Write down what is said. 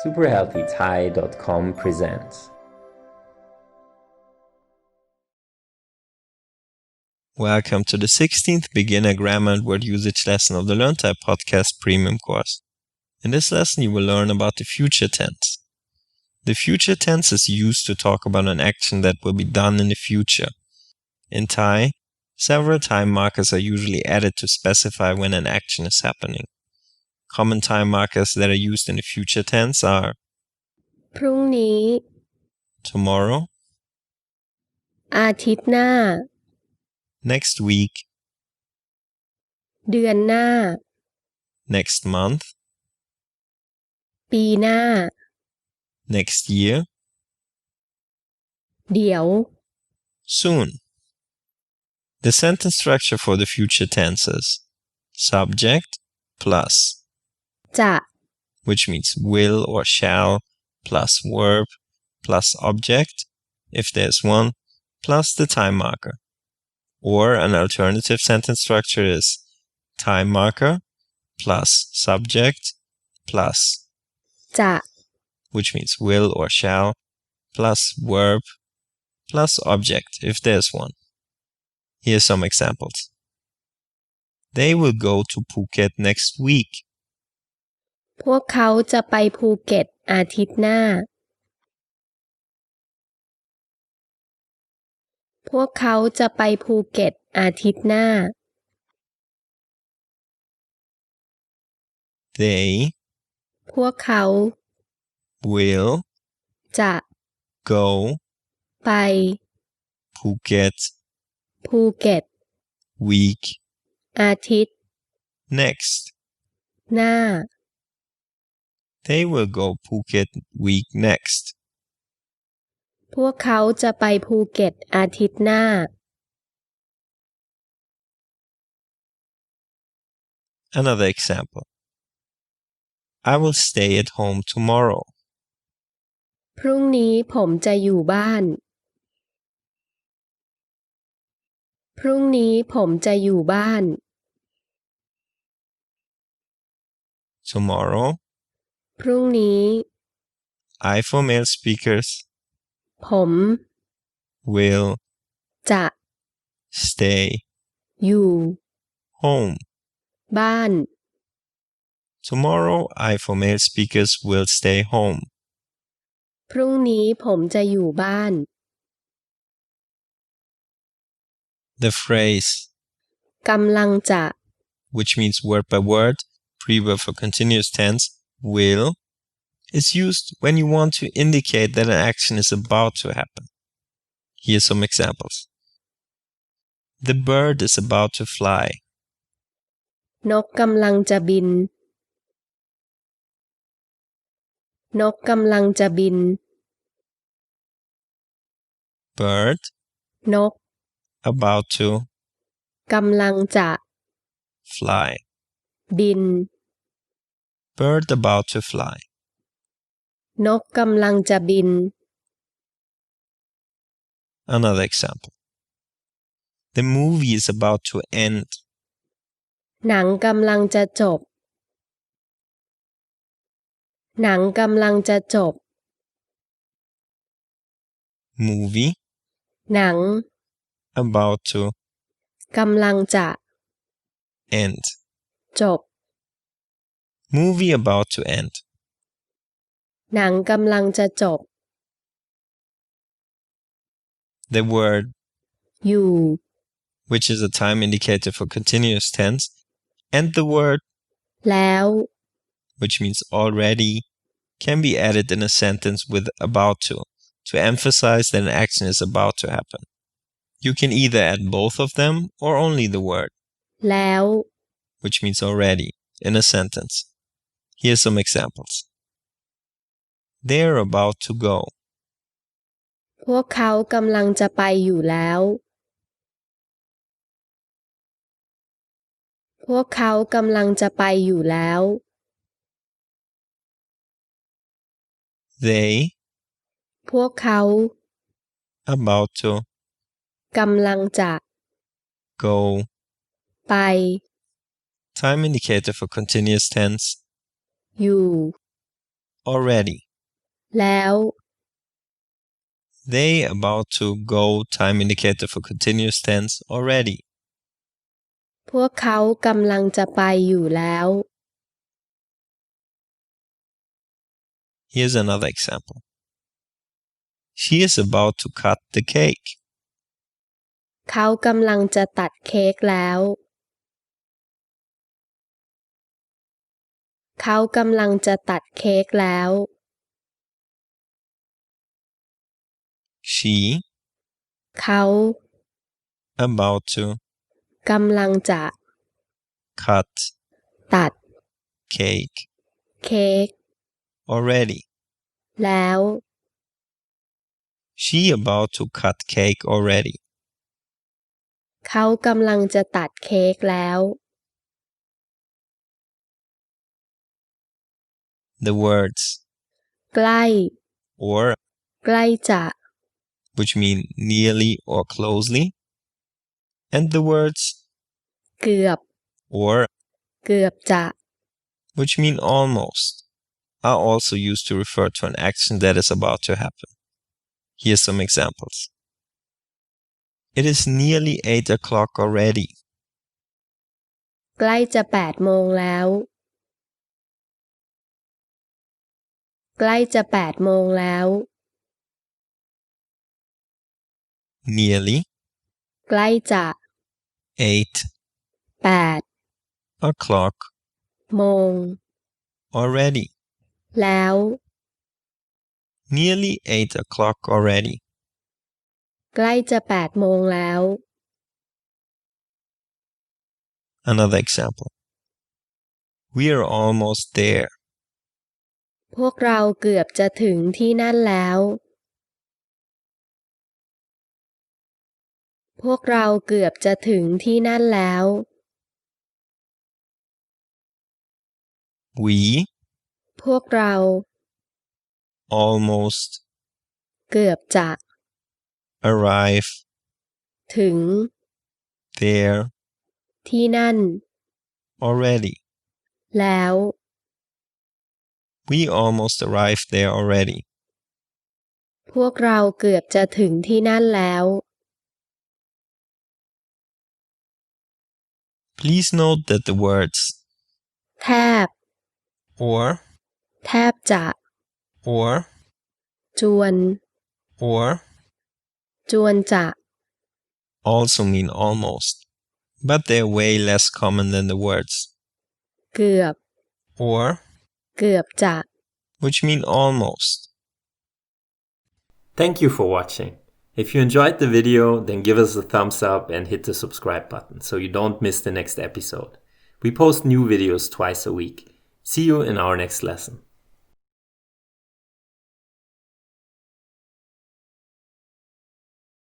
superhealthythai.com presents. Welcome to the 16th Beginner Grammar and Word Usage lesson of the Learn Thai Podcast Premium course. In this lesson, you will learn about the future tense. The future tense is used to talk about an action that will be done in the future. In Thai, several time markers are usually added to specify when an action is happening. Common time markers that are used in the future tense are พรุ่งนี้ tomorrow, อาทิตย์หน้า next week, เดือนหน้า next month, ปีหน้า next year, เดี๋ยว soon. The sentence structure for the future tense is subject plus, จะ which means will or shall, plus verb, plus object, if there's one, plus the time marker. Or an alternative sentence structure is time marker plus subject plus, จะ which means will or shall, plus verb, plus object, if there's one. Here's some examples. They will go to Phuket next week. พวกเขาจะไปภูเก็ตอาทิตย์หน้า พวกเขาจะไปภูเก็ตอาทิตย์หน้า They พวกเขา will จะ go ไป Phuket ภูเก็ต week อาทิตย์ next. หน้า They will go Phuket week next. พวกเขาจะไปภูเก็ตอาทิตย์หน้า Another example. I will stay at home tomorrow. พรุ่งนี้ผมจะอยู่บ้าน พรุ่งนี้ผมจะอยู่บ้าน Tomorrow, พรุ่งนี้ I for male speakers ผม will จะ stay อยู่ home. บ้าน Tomorrow, I for male speakers will stay home. พรุ่งนี้ผมจะอยู่บ้าน The phrase, กำลังจะ which means word by word, preverb for continuous tense, will, is used when you want to indicate that an action is about to happen. Here's some examples. The bird is about to fly. นกกำลังจะบิน นกกำลังจะบิน Bird นก about to กำลังจะ fly. บิน Bird about to fly. นกกำลังจะบิน Another example. The movie is about to end. หนังกำลังจะจบ หนังกำลังจะจบ Movie หนัง about to กำลังจะ end. จบ Movie about to end. หนังกำลังจะจบ The word อยู่ which is a time indicator for continuous tense, and the word แล้ว which means already, can be added in a sentence with about to emphasize that an action is about to happen. You can either add both of them or only the word, แล้ว which means already, in a sentence. Here's some examples. They're about to go. พวกเขากำลังจะไปอยู่แล้ว พวกเขากำลังจะไปอยู่แล้ว They พวกเขา about to กำลังจะ go. ไป Time indicator for continuous tense. อยู่ already. แล้ว They about to go time indicator for continuous tense already. พวกเขากำลังจะไปอยู่แล้ว Here's another example. She is about to cut the cake. เขากำลังจะตัดเค้กแล้ว เขากำลังจะตัดเค้กแล้ว She เขา about to กำลังจะ cut ตัด cake เค้ก already. แล้ว She about to cut cake already. เขากำลังจะตัดเค้กแล้ว The words ใกล้ or ใกล้จะ which mean nearly or closely, and the words เกือบ or เกือบจะ which mean almost are also used to refer to an action that is about to happen. Here's some examples. It is nearly 8 o'clock already. ใกล้จะ8 โมงแล้ว ใกล้จะ8 โมงแล้ว Nearly ใกล้จะ 8 8 o'clock โมง already. แล้ว Nearly 8 o'clock already. ใกล้จะ8 โมงแล้ว Another example. We are almost there. พวกเราเกือบจะถึงที่นั่นแล้ว พวกเราเกือบจะถึงที่นั่นแล้ว We พวกเรา almost เกือบจะ arrive ถึง there ที่นั่น already. แล้ว We almost arrived there already. พวกเราเกือบจะถึงที่นั่นแล้ว Please note that the words แทบ or แทบจะ or จวน or จวนจะ also mean almost, but they're way less common than the words เกือบ or เกือบจะ which mean almost. Thank you for watching. If you enjoyed the video, then give us a thumbs up and hit the subscribe button so you don't miss the next episode. We post new videos twice a week. See you in our next lesson.